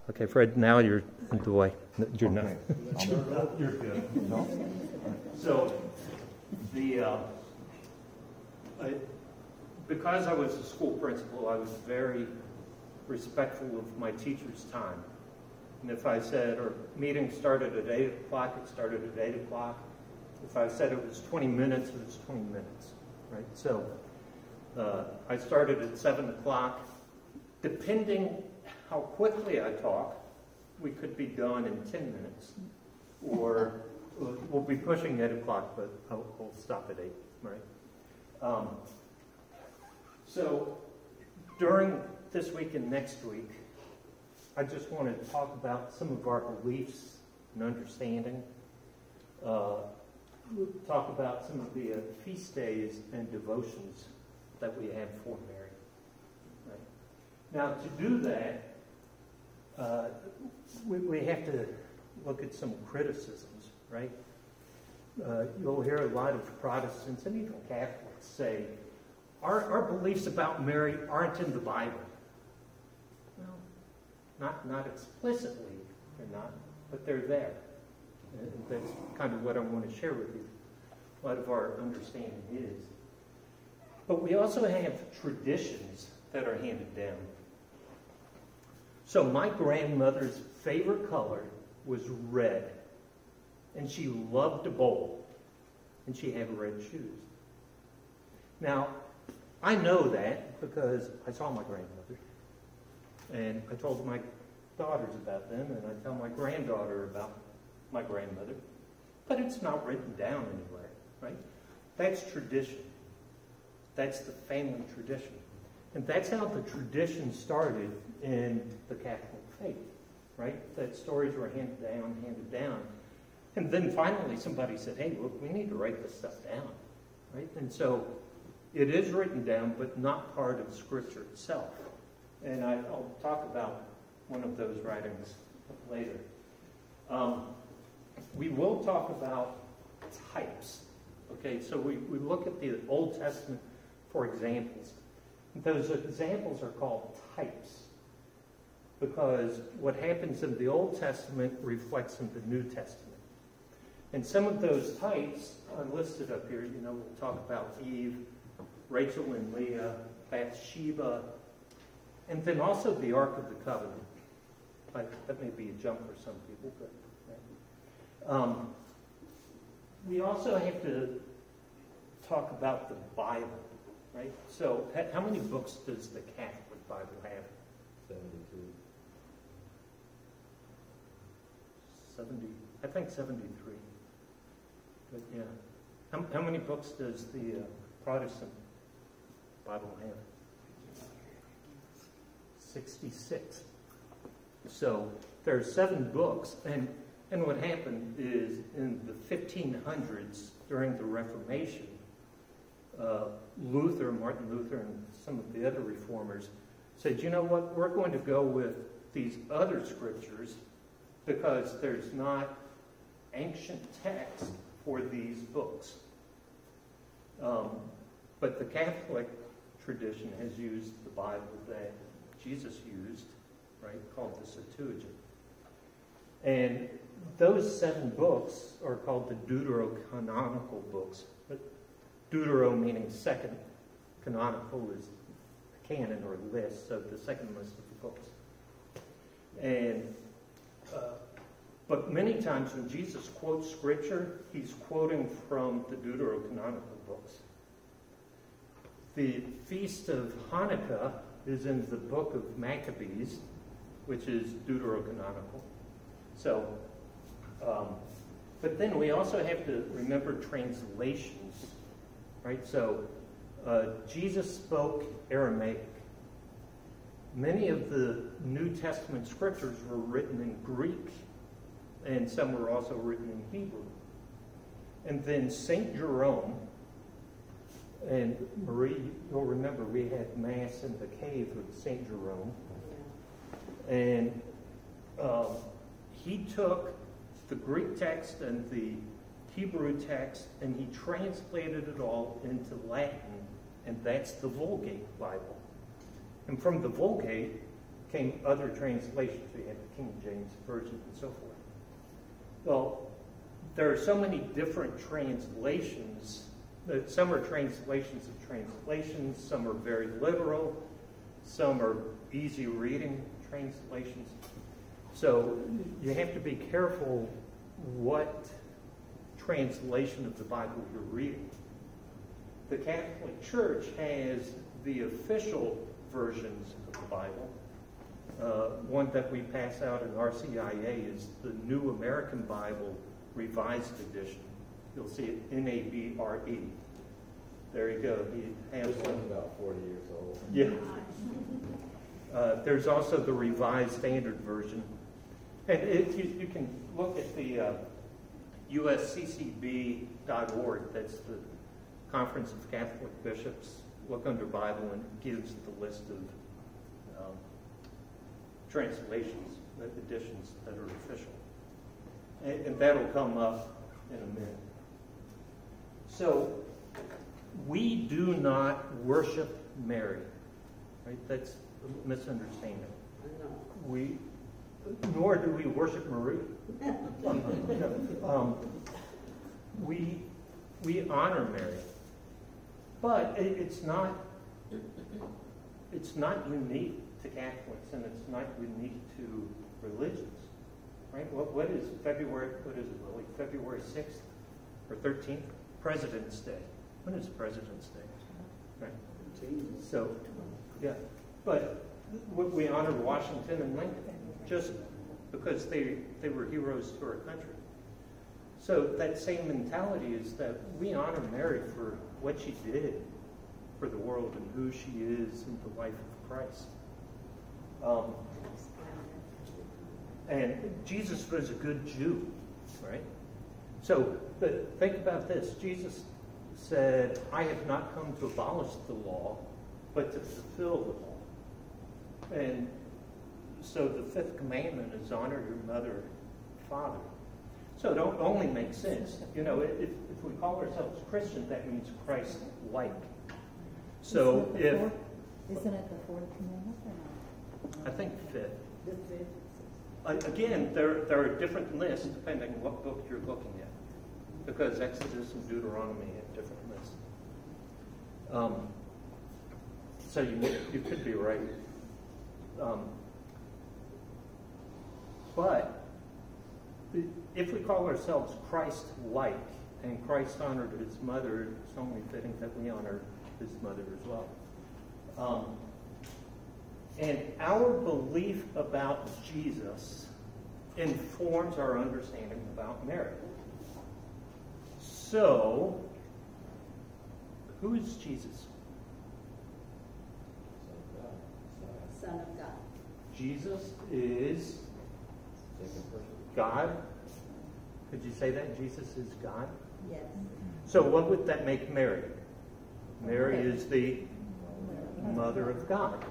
Okay, Fred, now you're in the way. You're not. You're good. No? So, because I was a school principal, I was very respectful of my teacher's time. And if I said, or meeting started at 8 o'clock, it started at 8 o'clock. If I said it was 20 minutes, it was 20 minutes, right? So I started at 7 o'clock. Depending how quickly I talk, we could be done in 10 minutes. Or we'll be pushing 8 o'clock, but I'll stop at 8, right? So during this week and next week, I just want to talk about some of our beliefs and understanding. We'll talk about some of the feast days and devotions that we have for Mary. Right? Now, to do that, we have to look at some criticisms, right? You'll hear a lot of Protestants and even Catholics say, our beliefs about Mary aren't in the Bible. Well, not explicitly, they're not, but they're there. And that's kind of what I want to share with you. A lot of our understanding is. But we also have traditions that are handed down. So my grandmother's favorite color was red. And she loved to bowl. And she had red shoes. Now, I know that because I saw my grandmother. And I told my daughters about them, and I tell my granddaughter about my grandmother. But it's not written down anywhere, right? That's tradition. That's the family tradition. And that's how the tradition started in the Catholic faith, right? That stories were handed down. And then finally somebody said, hey, look, we need to write this stuff down, right? And so it is written down, but not part of Scripture itself. And I'll talk about one of those writings later. We will talk about types. Okay, so we look at the Old Testament for examples. Those examples are called types because what happens in the Old Testament reflects in the New Testament. And some of those types are listed up here. You know, we'll talk about Eve, Rachel and Leah, Bathsheba, and then also the Ark of the Covenant. That may be a jump for some people, but we also have to talk about the Bible, right? So how many books does the Catholic Bible have? 72. 70, I think 73. But yeah. How many books does the Protestant Bible have? 66. So there are 7 books, and what happened is in the 1500s, during the Reformation, Martin Luther, and some of the other reformers said, you know what, we're going to go with these other scriptures because there's not ancient text for these books. But the Catholic tradition has used the Bible that Jesus used, right, called the Septuagint. And those 7 books are called the deuterocanonical books. But deutero meaning second, canonical is a canon or list, so the second list of the books. And but many times when Jesus quotes Scripture, he's quoting from the deuterocanonical books. The Feast of Hanukkah is in the book of Maccabees, which is deuterocanonical. So, but then we also have to remember translations, right? So, Jesus spoke Aramaic. Many of the New Testament scriptures were written in Greek, and some were also written in Hebrew. And then St. Jerome, and Marie, you'll remember we had Mass in the cave of St. Jerome. And he took the Greek text and the Hebrew text and he translated it all into Latin, and that's the Vulgate Bible. And from the Vulgate came other translations. We had the King James Version and so forth. Well, there are so many different translations. Some are translations of translations, some are very literal, some are easy reading translations. So you have to be careful what translation of the Bible you're reading. The Catholic Church has the official versions of the Bible. One that we pass out in RCIA is the New American Bible Revised Edition. You'll see it NABRE. There you go. He has one. About 40 years old. Yeah. There's also the Revised Standard Version. And you can look at the usccb.org. That's the Conference of Catholic Bishops. Look under Bible and it gives the list of translations, editions that are official. And that'll come up in a minute. So, we do not worship Mary. Right? That's a misunderstanding. Nor do we worship Marie. We honor Mary. But it's not unique to Catholics, and it's not unique to religions. Right? What is February? What is it, Lily? February 6th or 13th? President's Day. When is President's Day? Right. So, yeah. But we honor Washington and Lincoln just because they were heroes to our country. So that same mentality is that we honor Mary for what she did for the world and who she is in the life of Christ. And Jesus was a good Jew, right? So, but think about this. Jesus said, I have not come to abolish the law, but to fulfill the law. And so the fifth commandment is honor your mother and father. So it only makes sense. You know, if we call ourselves Christian, that means Christ-like. So Isn't it the fourth commandment or not? I think fifth. The fifth. Again, there are different lists depending on what book you're looking at, because Exodus and Deuteronomy have different lists. So you could be right. But if we call ourselves Christ-like and Christ honored his mother, it's only fitting that we honor his mother as well. And our belief about Jesus informs our understanding about Mary. So, who is Jesus? Son of God. Jesus is God. Could you say that? Jesus is God? Yes. So what would that make Mary? Mary is the Mother of God.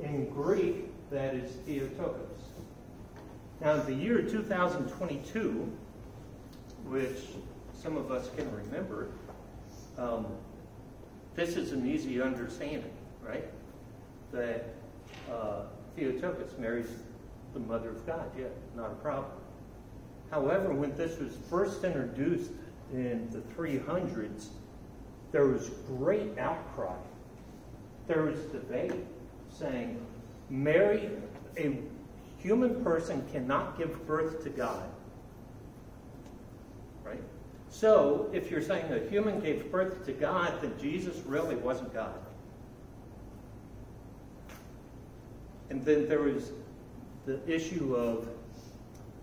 In Greek, that is Theotokos. Now, in the year 2022, which some of us can remember, this is an easy understanding, right? That Theotokos, Mary's the Mother of God. Yeah, not a problem. However, when this was first introduced in the 300s, there was great outcry. There was debate saying, Mary, a human person, cannot give birth to God. Right? So, if you're saying a human gave birth to God, then Jesus really wasn't God. And then there was the issue of,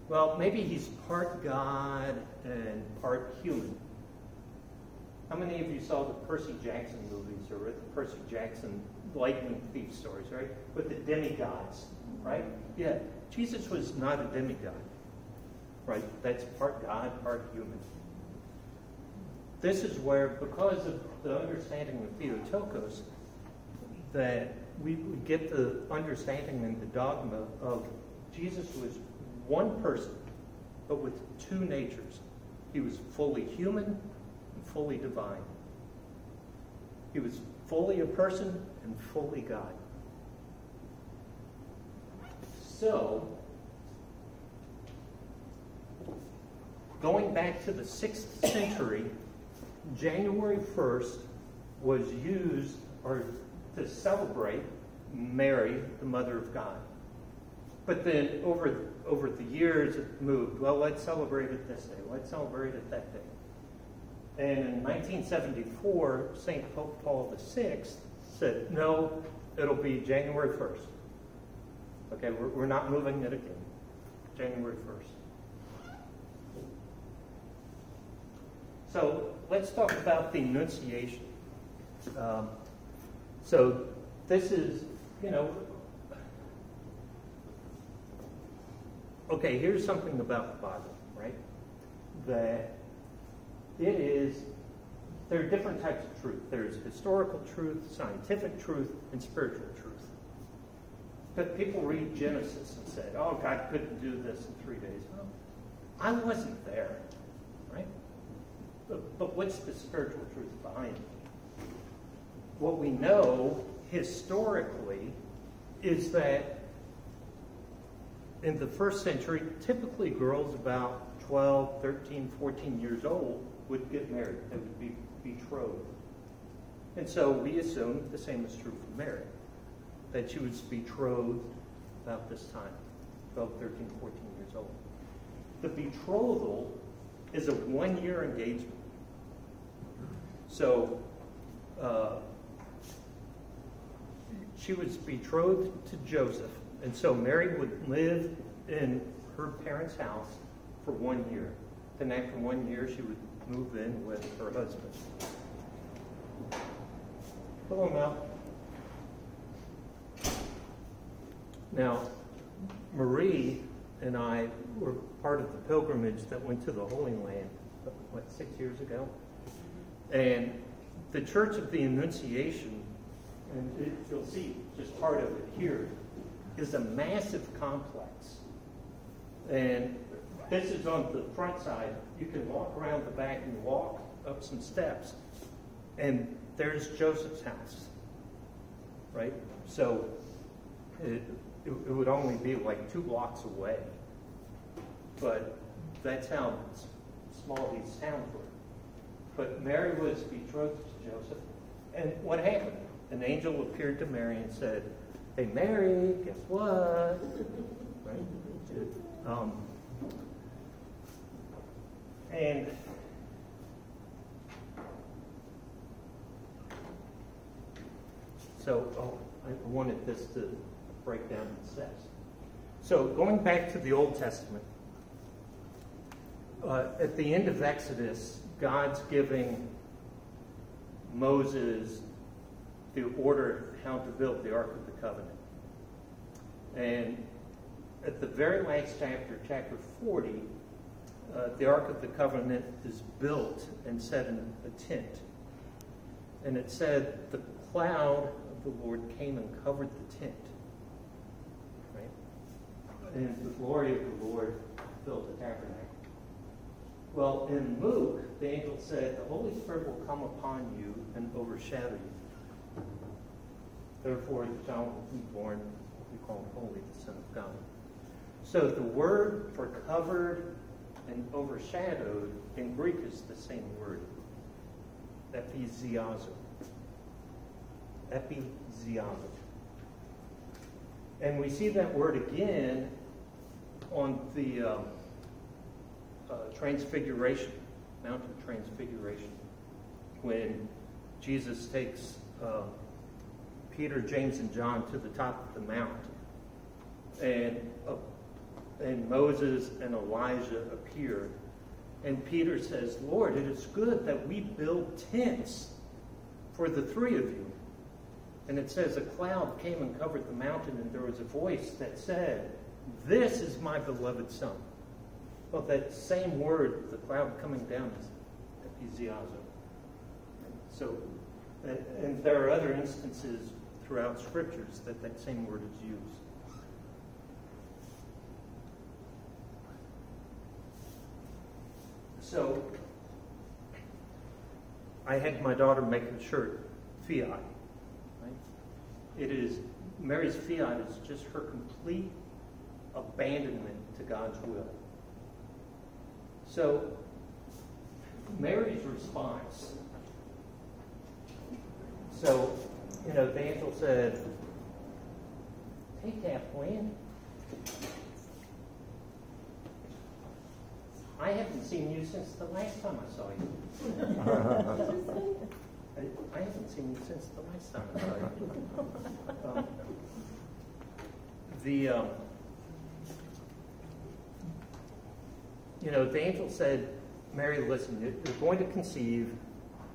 well, maybe he's part God and part human. How many of you saw the Percy Jackson movies or the Percy Jackson lightning thief stories, right? With the demigods, right? Yeah, Jesus was not a demigod, right? That's part God, part human. This is where, because of the understanding of Theotokos, that we get the understanding and the dogma of Jesus was one person, but with two natures. He was fully human and fully divine. He was fully a person and fully God. So, going back to the 6th century, January 1st was used to celebrate Mary, the Mother of God. But then over the years it moved. Well, let's celebrate it this day. Let's celebrate it that day. And in 1974, St. Pope Paul VI said, no, it'll be January 1st. Okay, we're not moving it again. January 1st. So let's talk about the Annunciation. So this is, okay, here's something about the Bible, right? That there are different types of truth. There's historical truth, scientific truth, and spiritual truth. But people read Genesis and say, oh, God couldn't do this in 3 days. Well, I wasn't there, right? But what's the spiritual truth behind it? What we know historically is that in the 1st century, typically girls about 12, 13, 14 years old would get married. They would be betrothed. And so we assume the same is true for Mary, that she was betrothed about this time, 12, 13, 14 years old. The betrothal is a 1-year engagement. So she was betrothed to Joseph, and so Mary would live in her parents' house for 1 year. Then after 1 year, she would move in with her husband. Hello, Mel. Now, Marie and I were part of the pilgrimage that went to the Holy Land, 6 years ago? And the Church of the Annunciation, and you'll see just part of it here, is a massive complex. And this is on the front side. You can walk around the back and walk up some steps. And there's Joseph's house, right? So it would only be like 2 blocks away. But that's how small these towns were. But Mary was betrothed to Joseph. And what happened? An angel appeared to Mary and said, hey, Mary, guess what? Right? And so, I wanted this to break down the steps. So going back to the Old Testament, at the end of Exodus, God's giving Moses the order how to build the Ark of the Covenant. And at the very last chapter, chapter 40, the Ark of the Covenant is built and set in a tent. And it said, the cloud of the Lord came and covered the tent. Right? And the glory of the Lord filled the tabernacle. Well, in Luke, the angel said, the Holy Spirit will come upon you and overshadow you. Therefore, the child will be born, we call him holy, the Son of God. So the word for covered and overshadowed in Greek is the same word, epiziazo. Epiziazo. And we see that word again on the Transfiguration, Mount of Transfiguration, when Jesus takes Peter, James, and John to the top of the mount, and Moses and Elijah appear, and Peter says, Lord, it is good that we build tents for the 3 of you. And it says a cloud came and covered the mountain, and there was a voice that said, this is my beloved Son. Well, that same word, the cloud coming down, is epiziazo. So, and there are other instances throughout Scriptures that that same word is used. So, I had my daughter make a shirt, fiat. Right? It is, Mary's fiat is just her complete abandonment to God's will. So, Mary's response. So, the angel said, "Take that plan. I haven't seen you since the last time I saw you." I haven't seen you since the last time I saw you. The angel said, "Mary, listen, you're going to conceive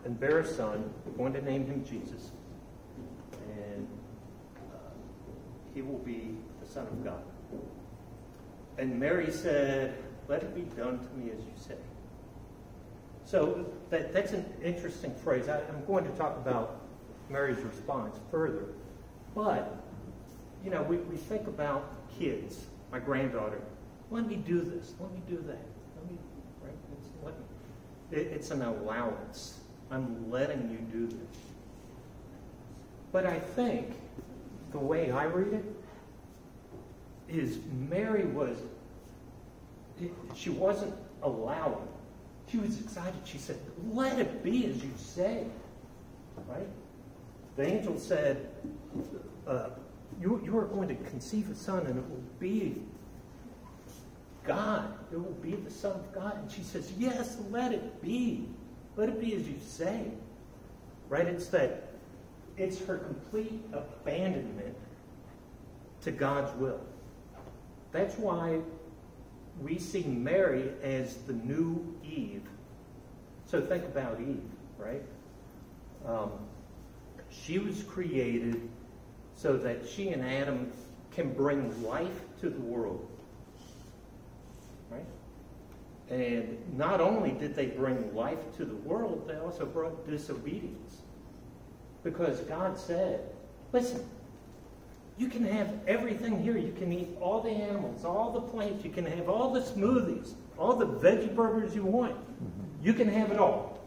and bear a son. You're going to name him Jesus. And he will be the Son of God." And Mary said, "Let it be done to me as you say." So that's an interesting phrase. I'm going to talk about Mary's response further. But, we think about kids. My granddaughter, let me do this, let me do that. It's an allowance. I'm letting you do this. But I think the way I read it is Mary she wasn't allowing. She was excited. She said, "Let it be as you say." Right? The angel said, you are going to conceive a son, and it will be God. It will be the Son of God. And she says, "Yes, let it be. Let it be as you say." Right? It's her complete abandonment to God's will. That's why we see Mary as the new Eve. So think about Eve, right? She was created so that she and Adam can bring life to the world. Right? And not only did they bring life to the world, they also brought disobedience. Because God said, "Listen, you can have everything here. You can eat all the animals, all the plants. You can have all the smoothies, all the veggie burgers you want. You can have it all,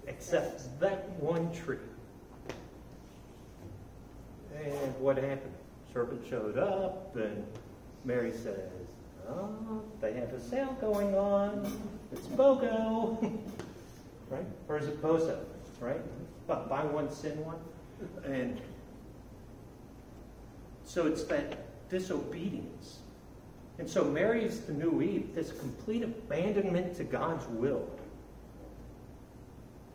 except that one tree." And what happened? Serpent showed up, and Mary says, "Oh, they have a sale going on. It's BOGO." Right? Or is it BOSO? Right? But buy one, sin one. And so it's that disobedience. And so Mary is the new Eve, this complete abandonment to God's will.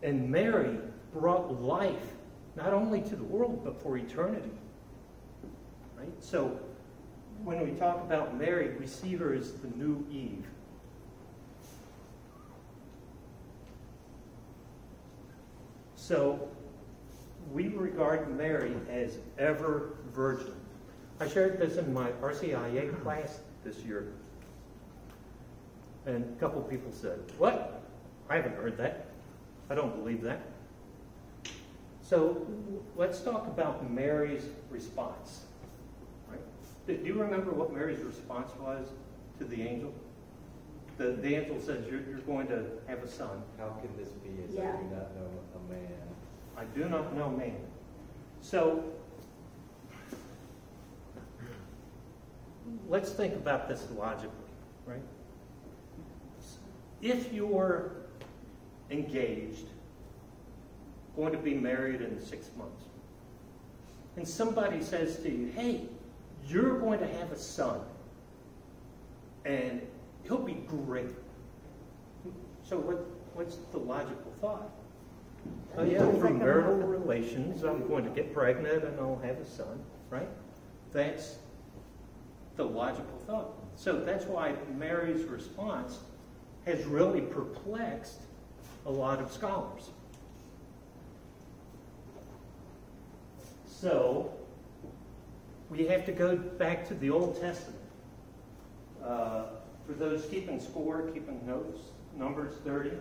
And Mary brought life not only to the world, but for eternity. Right? So when we talk about Mary, we see her as the new Eve. So we regard Mary as ever virgin. I shared this in my RCIA class this year. And a couple people said, "What? I haven't heard that. I don't believe that." So let's talk about Mary's response. Right? Do you remember what Mary's response was to the angel? The angel says, you're going to have a son. How can this be as Yeah. I do not know a man? I do not know man. So let's think about this logically, right? If you're engaged, going to be married in 6 months, and somebody says to you, "Hey, you're going to have a son, and he'll be great." So what's the logical thought? Oh yeah, from marital relations, I'm going to get pregnant and I'll have a son, right? That's the logical thought. So that's why Mary's response has really perplexed a lot of scholars. So we have to go back to the Old Testament. For those keeping score, keeping notes, Numbers 30.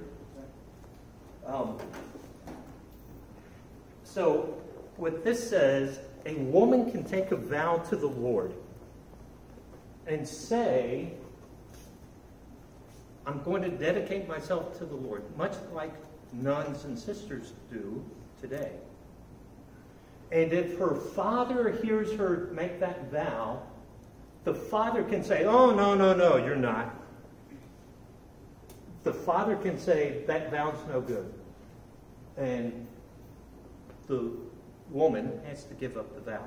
So what this says, a woman can take a vow to the Lord and say, "I'm going to dedicate myself to the Lord," much like nuns and sisters do today. And if her father hears her make that vow, the father can say, oh, no, you're not. The father can say, that vow's no good. And the woman has to give up the vow.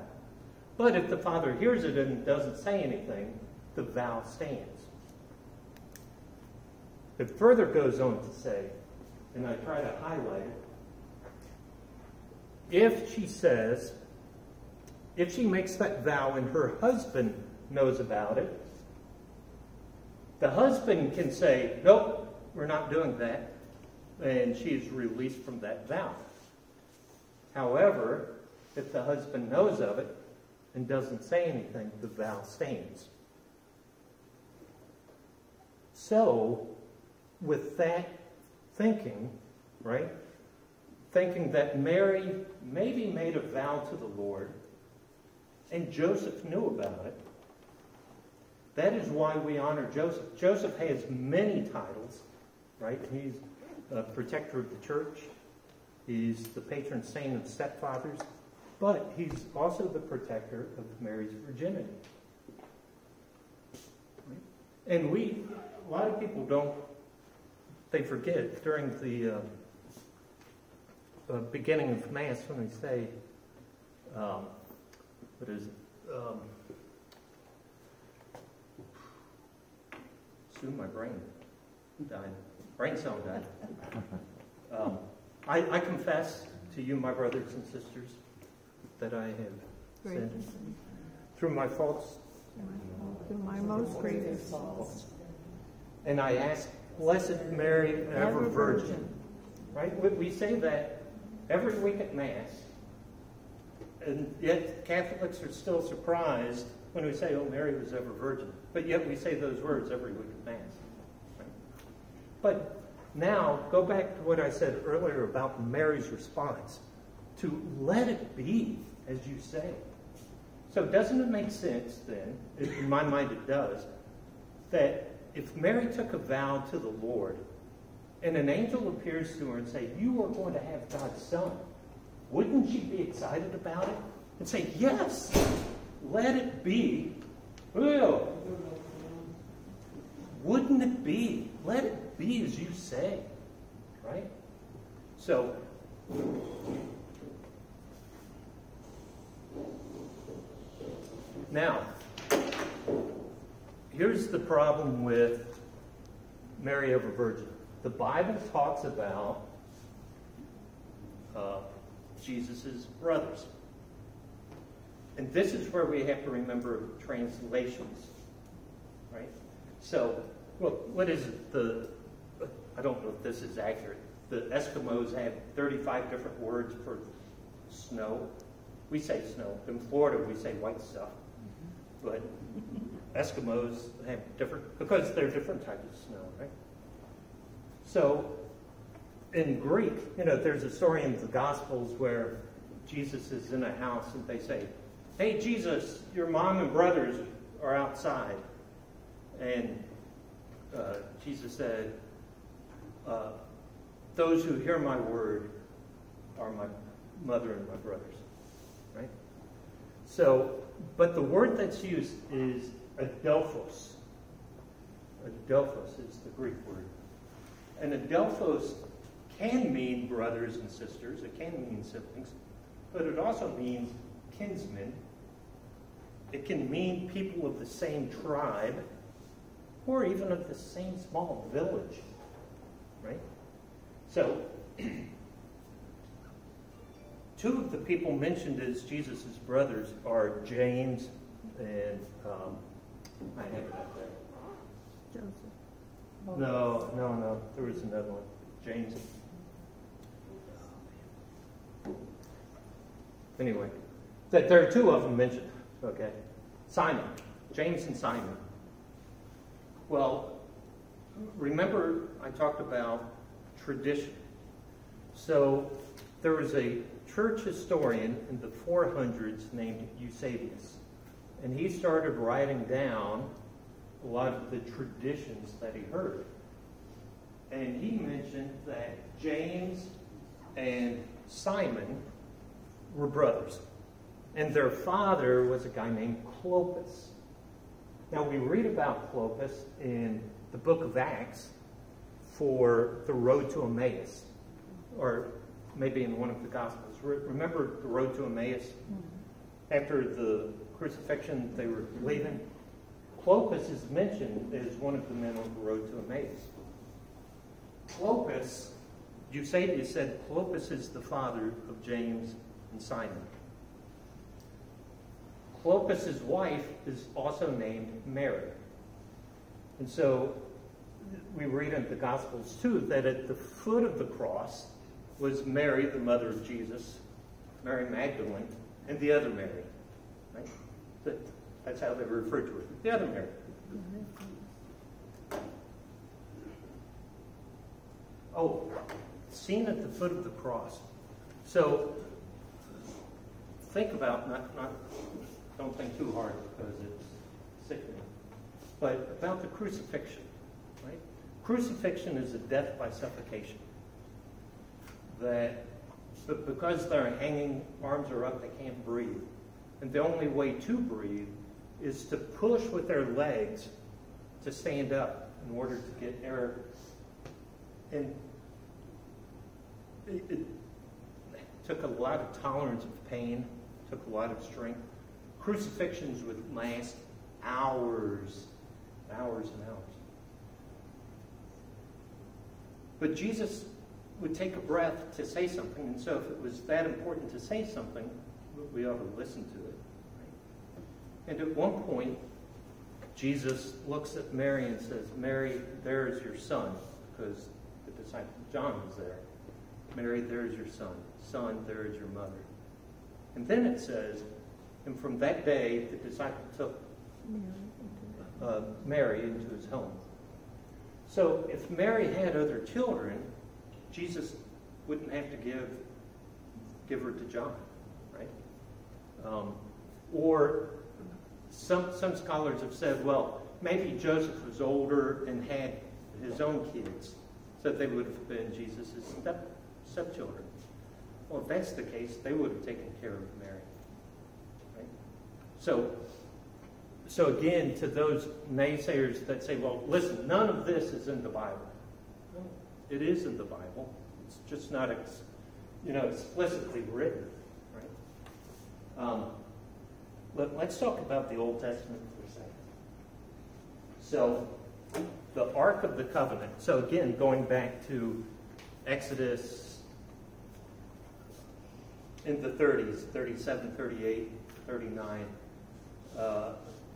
But if the father hears it and doesn't say anything, the vow stands. It further goes on to say, and I try to highlight it, if she makes that vow and her husband knows about it, the husband can say, nope, we're not doing that, and she is released from that vow. However, if the husband knows of it and doesn't say anything, the vow stands. So, with that thinking, right, thinking that Mary maybe made a vow to the Lord and Joseph knew about it, that is why we honor Joseph. Joseph has many titles, right? He's a protector of the church. He's the patron saint of stepfathers. But he's also the protector of Mary's virginity. And a lot of people they forget during the beginning of Mass when we say, what is it? Soon my brain died. Brain cell died. I confess to you, my brothers and sisters, that I have sinned through my faults. Through my most grievous faults. And I ask, Blessed Mary, ever Virgin. Right? We say that every week at Mass, and yet Catholics are still surprised when we say, oh, Mary was ever Virgin. But yet we say those words every week at Mass. Right? But now, go back to what I said earlier about Mary's response. To let it be, as you say. So doesn't it make sense then, in my mind it does, that if Mary took a vow to the Lord, and an angel appears to her and say, you are going to have God's son, wouldn't she be excited about it? And say, yes, let it be. Wouldn't it be? Let it be as you say. Right? So, now, here's the problem with Mary ever Virgin. The Bible talks about Jesus' brothers. And this is where we have to remember translations. Right? So, well, what is it? I don't know if this is accurate. The Eskimos have 35 different words for snow. We say snow. In Florida, we say white stuff. But Eskimos have different, because they're different types of snow, right? So, in Greek, there's a story in the Gospels where Jesus is in a house and they say, hey, Jesus, your mom and brothers are outside. And Jesus said, those who hear my word are my mother and my brothers, right? So, but the word that's used is adelphos. Adelphos is the Greek word. And adelphos can mean brothers and sisters. It can mean siblings. But it also means kinsmen. It can mean people of the same tribe or even of the same small village, right? So, two of the people mentioned as Jesus' brothers are James and, I have it up there. Joseph. No. There was another one. James. Anyway, there are two of them mentioned. Okay. Simon. James and Simon. Well, remember I talked about tradition. So there was a church historian in the 400s named Eusebius. And he started writing down a lot of the traditions that he heard. And he mentioned that James and Simon were brothers. And their father was a guy named Clopas. Now, we read about Clopas in the book of Acts for the road to Emmaus, or maybe in one of the Gospels. Remember the road to Emmaus? After the crucifixion, they were leaving. Clopas is mentioned as one of the men on the road to Emmaus. Clopas, Eusebius said, Clopas is the father of James and Simon. Clopas' wife is also named Mary. And so we read in the Gospels, too, that at the foot of the cross was Mary, the mother of Jesus, Mary Magdalene, and the other Mary. Right? That's how they refer to her, the other Mary. Oh, seen at the foot of the cross. So think about, don't think too hard because it's sickening, but about the crucifixion, right? Crucifixion is a death by suffocation. That because they're hanging, arms are up, they can't breathe. And the only way to breathe is to push with their legs to stand up in order to get air. And it took a lot of tolerance of pain, took a lot of strength. Crucifixions would last hours, hours and hours. But Jesus would take a breath to say something, and so if it was that important to say something, we ought to listen to it. Right? And at one point, Jesus looks at Mary and says, Mary, there is your son, because the disciple John was there. Mary, there is your son. Son, there is your mother. And then it says, and from that day, the disciple took Mary into his home. So if Mary had other children, Jesus wouldn't have to give her to John, right? Or some scholars have said, well, maybe Joseph was older and had his own kids, so they would have been Jesus' stepchildren. Well, if that's the case, they would have taken care of Mary. Right? So again, to those naysayers that say, well, listen, none of this is in the Bible. Well, it is in the Bible. It's just not explicitly written. Right? Let's talk about the Old Testament for a second. So the Ark of the Covenant. So again, going back to Exodus in the 30s, 37, 38, 39,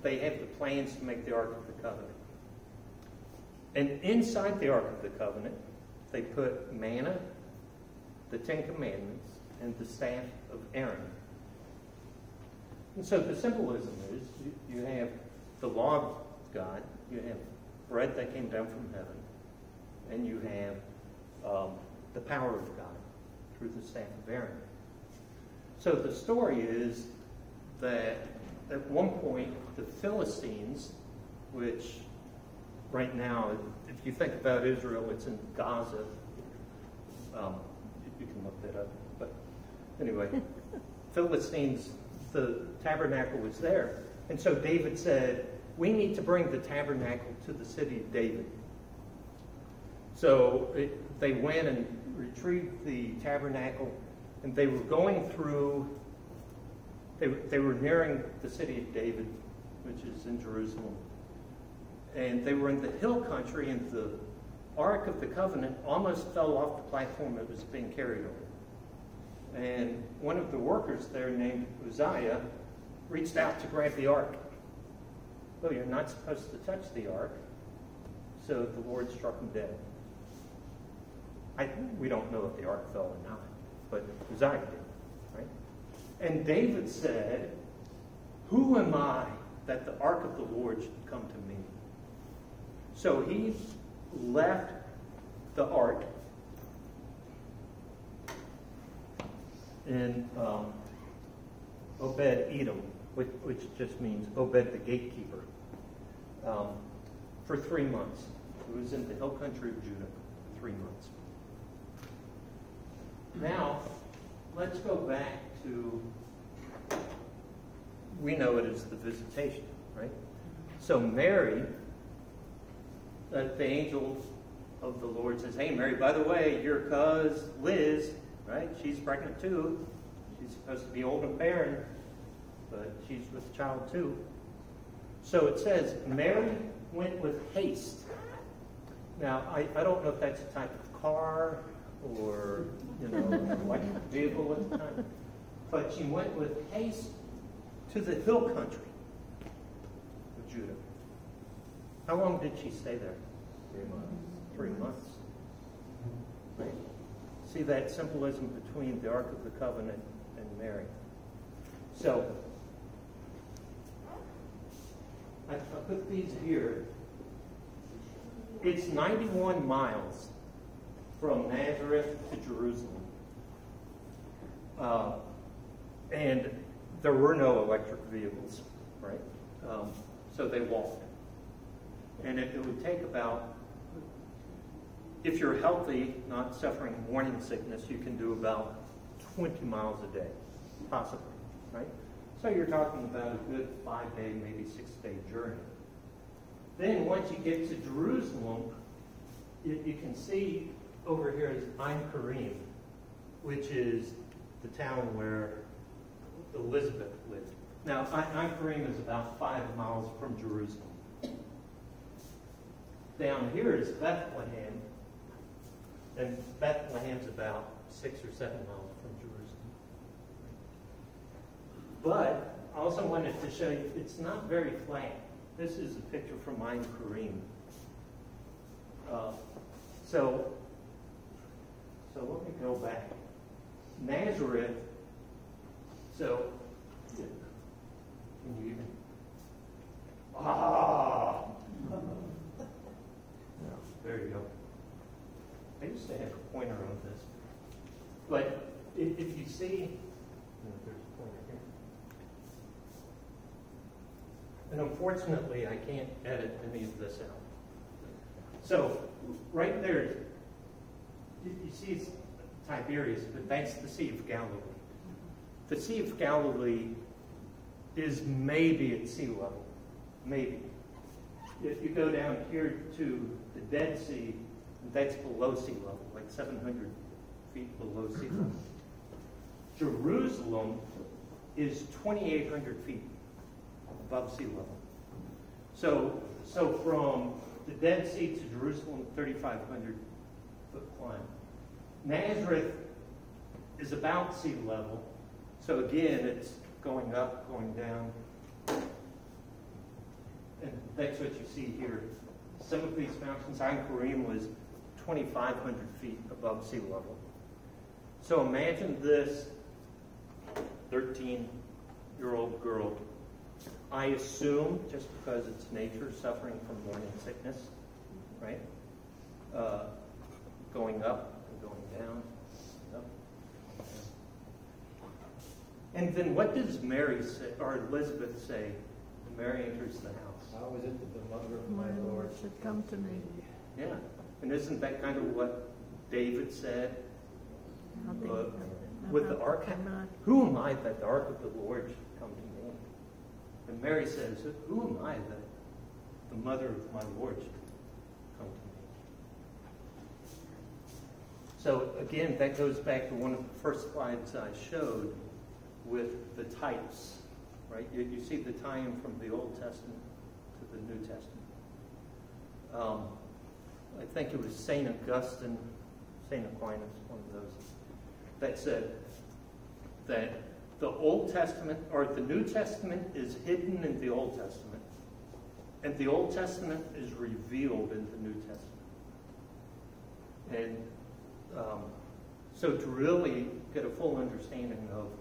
they have the plans to make the Ark of the Covenant. And inside the Ark of the Covenant, they put manna, the Ten Commandments, and the staff of Aaron. And so the symbolism is you have the law of God, you have bread that came down from heaven, and you have the power of God through the staff of Aaron. So the story is that at one point the Philistines, which right now, if you think about Israel, it's in Gaza. You can look that up. But anyway, Philistines, the tabernacle was there. And so David said, we need to bring the tabernacle to the city of David. So they went and retrieved the tabernacle, and they were going through, they were nearing the city of David, which is in Jerusalem. And they were in the hill country, and the Ark of the Covenant almost fell off the platform it was being carried over. And one of the workers there named Uzziah reached out to grab the Ark. Well, you're not supposed to touch the Ark. So the Lord struck him dead. We don't know if the Ark fell or not, but Uzziah did, right? And David said, who am I that the Ark of the Lord should come to me? So he left the Ark in Obed-Edom, which just means Obed the gatekeeper, for 3 months. It was in the hill country of Judah for 3 months. Now, let's go back to, we know it as the Visitation, right? So Mary, the angel of the Lord says, hey, Mary, by the way, your cousin Liz, right? She's pregnant too. She's supposed to be old and barren, but she's with child too. So it says, Mary went with haste. Now, I don't know if that's a type of car or, an electric vehicle at the time, but she went with haste to the hill country of Judah. How long did she stay there? 3 months. 3 months. Right? See that symbolism between the Ark of the Covenant and Mary. So, I put these here. It's 91 miles from Nazareth to Jerusalem. And there were no electric vehicles, right? So they walked. And it would take about, if you're healthy, not suffering morning sickness, you can do about 20 miles a day, possibly, right? So you're talking about a good 5-day, maybe 6-day journey. Then once you get to Jerusalem, you can see over here is Ein Karim, which is the town where Elizabeth lived. Now, Ein Karim is about 5 miles from Jerusalem. Down here is Bethlehem, and Bethlehem's about 6 or 7 miles from Jerusalem. But I also wanted to show you, it's not very flat. This is a picture from Ein Karim. So let me go back. Nazareth, so, can you even? There you go. I used to have a pointer on this. But if you see, there's a pointer here. And unfortunately, I can't edit any of this out. So, right there, you see it's Tiberias, but that's the Sea of Galilee. The Sea of Galilee is maybe at sea level. Maybe. If you go down here to the Dead Sea, that's below sea level, like 700 feet below sea level. Jerusalem is 2,800 feet above sea level. So from the Dead Sea to Jerusalem, 3,500 foot climb. Nazareth is about sea level. So again, it's going up, going down. And that's what you see here. Some of these mountains, Ein Karim was 2,500 feet above sea level. So imagine this 13-year-old girl, I assume, just because it's nature, suffering from morning sickness, right? Going up and going down. Up. And then what does Mary say, or Elizabeth say when Mary enters the house? How is it that the mother of My Lord should come to me. Yeah. And isn't that kind of what David said with the ark? Who am I that the ark of the Lord should come to me? And Mary says, who am I that the mother of my Lord should come to me? So again, that goes back to one of the first slides I showed with the types, right? You see the tie-in from the Old Testament to the New Testament. I think it was St. Augustine, St. Aquinas, one of those, that said that the Old Testament, or the New Testament is hidden in the Old Testament, and the Old Testament is revealed in the New Testament. And so to really get a full understanding of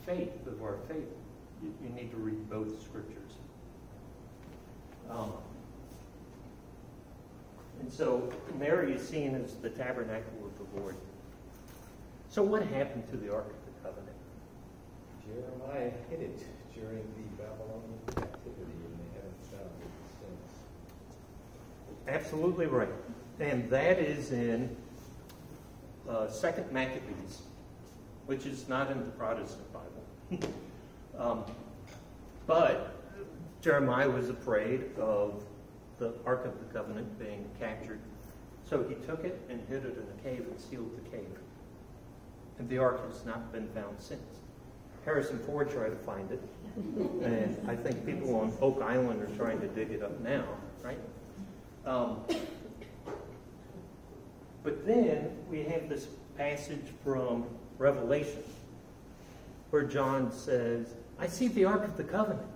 faith, of our faith, you need to read both scriptures. And so Mary is seen as the tabernacle of the Lord. So what happened to the Ark of the Covenant? Jeremiah hid it during the Babylonian captivity, and they haven't found it since. Absolutely right. And that is in 2nd Maccabees, which is not in the Protestant Bible. But Jeremiah was afraid of the Ark of the Covenant being captured. So he took it and hid it in a cave and sealed the cave. And the Ark has not been found since. Harrison Ford tried to find it. And I think people on Oak Island are trying to dig it up now, right? But then we have this passage from Revelation where John says, I see the Ark of the Covenant.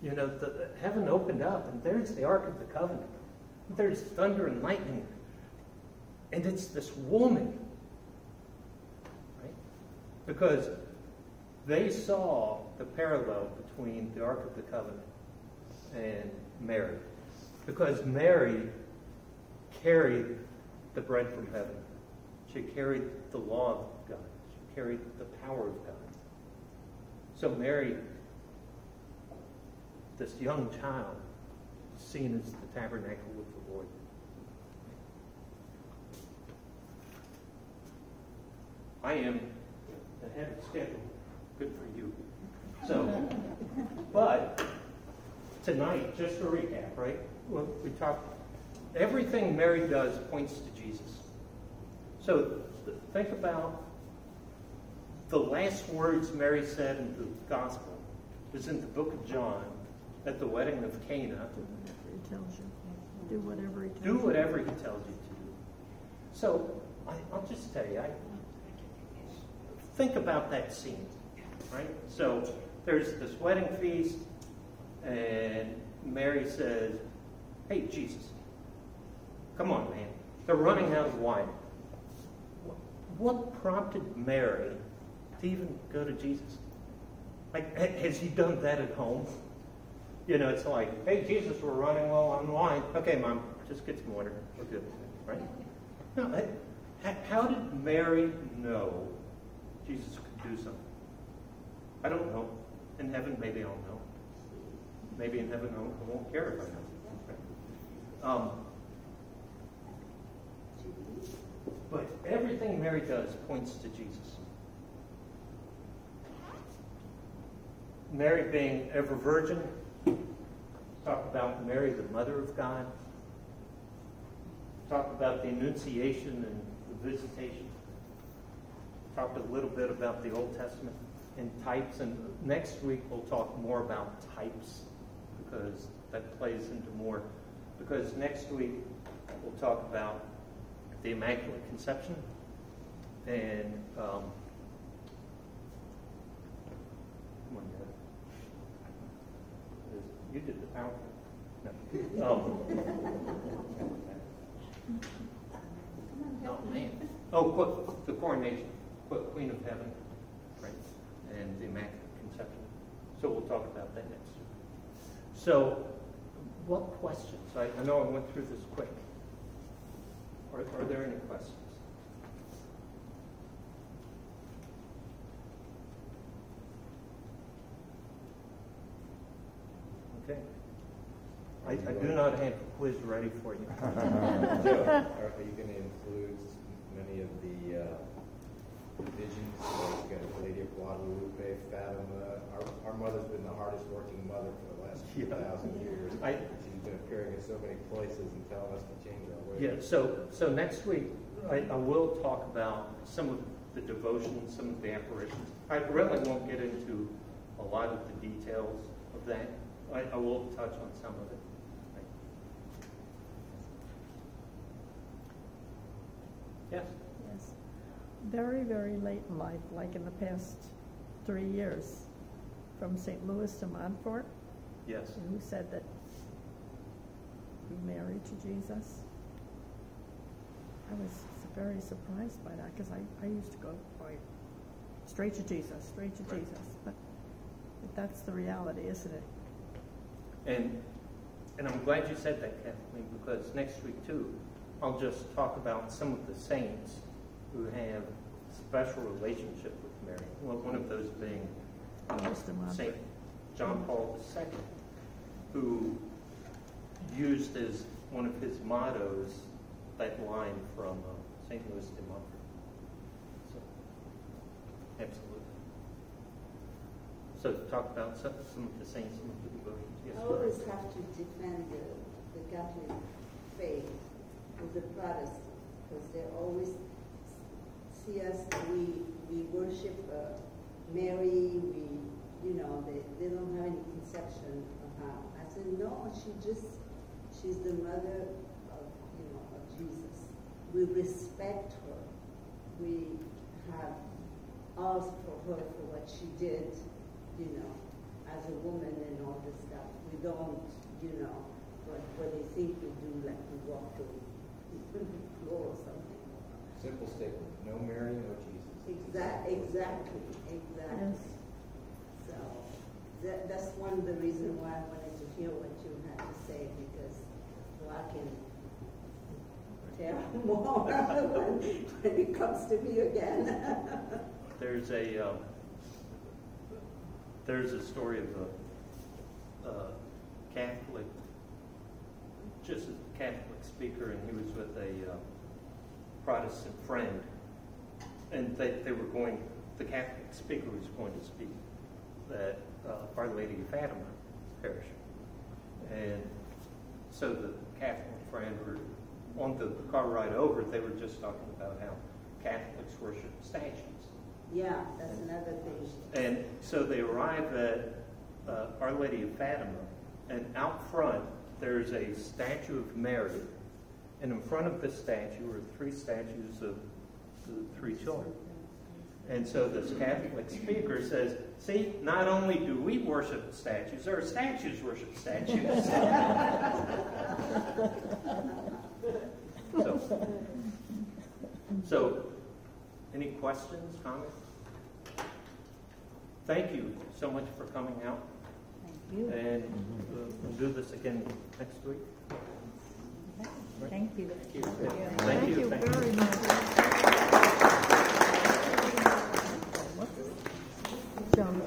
You know, the heaven opened up, and there's the Ark of the Covenant. There's thunder and lightning. And it's this woman. Right? Because they saw the parallel between the Ark of the Covenant and Mary. Because Mary carried the bread from heaven. She carried the law of God. She carried the power of God. So Mary, this young child, is seen as the tabernacle of the Lord. I am ahead of schedule. Good for you. So, but tonight, just to recap, right? Well, we talked, everything Mary does points to Jesus. So think about the last words Mary said in the gospel was in the book of John at the wedding of Cana. Do whatever he tells you. Do whatever he tells you to do. So I'll just tell you, think about that scene, right? So there's this wedding feast, and Mary says, hey, Jesus, come on, man. They're running out of wine. What prompted Mary to even go to Jesus? Like, has he done that at home? You know, it's like, hey, Jesus, we're running low on wine. Okay, Mom, just get some water. We're good, right? No, how did Mary know Jesus could do something? I don't know. In heaven, maybe I'll know. Maybe in heaven, I won't care if I know. But everything Mary does points to Jesus. Mary being ever virgin. Talk about Mary, the mother of God. Talk about the Annunciation and the Visitation. Talk a little bit about the Old Testament and types. And next week we'll talk more about types because that plays into more. Because next week we'll talk about the Immaculate Conception and come on, Dad. You did the PowerPoint. No. Oh, man. Oh, the coronation. Queen of Heaven. Right. And the Immaculate Conception. So we'll talk about that next week. So, what questions? I know I went through this quick. Are there any questions? Okay. I do not have a quiz ready for you. Are you going to include many of the visions? Like Lady of Guadalupe, Fatima. Our mother's been the hardest working mother for the last 2,000 years. She's been appearing in so many places and telling us to change our ways. Yeah, so next week I will talk about some of the devotions, some of the apparitions. I really won't get into a lot of the details of that. I will touch on some of it. Yes? Yes. Very, very late in life, like in the past 3 years, from St. Louis to Montfort, Yes. who said that he married to Jesus. I was very surprised by that because I used to go straight to Jesus, straight to Jesus. But that's the reality, isn't it? And I'm glad you said that, Kathleen, because next week, too, I'll just talk about some of the saints who have a special relationship with Mary. Well, one of those being St. John Paul II, who used as one of his mottos that line from St. Louis de Montfort. So, absolutely. So talk about some of the saints, some of the devotions. Yes, I always have to defend the Catholic faith with the Protestants because they always see us, we worship Mary, they don't have any conception of how. I said, no, she's the mother of Jesus. We respect her. We have asked for her for what she did, as a woman and all this stuff. We don't, what they think we do, like we walk to the floor or something. Simple statement, no Mary, no Jesus. Exactly. Yes. So that's one of the reasons why I wanted to hear what you had to say, because so I can tell more when it comes to me again. There's a story of a Catholic, just a Catholic speaker, and he was with a Protestant friend, and the Catholic speaker was going to speak at Our Lady of Fatima parish, and so the Catholic friend, on the car ride over, they were just talking about how Catholics worship statues. Yeah, that's another thing. And so they arrive at Our Lady of Fatima, and out front there's a statue of Mary, and in front of the statue are 3 statues of the 3 children. And so this Catholic speaker says, see, not only do we worship statues, our statues worship statues. So, any questions, comments? Thank you so much for coming out. Thank you. And we'll do this again next week. Thank you. Thank you. Thank you very much. John,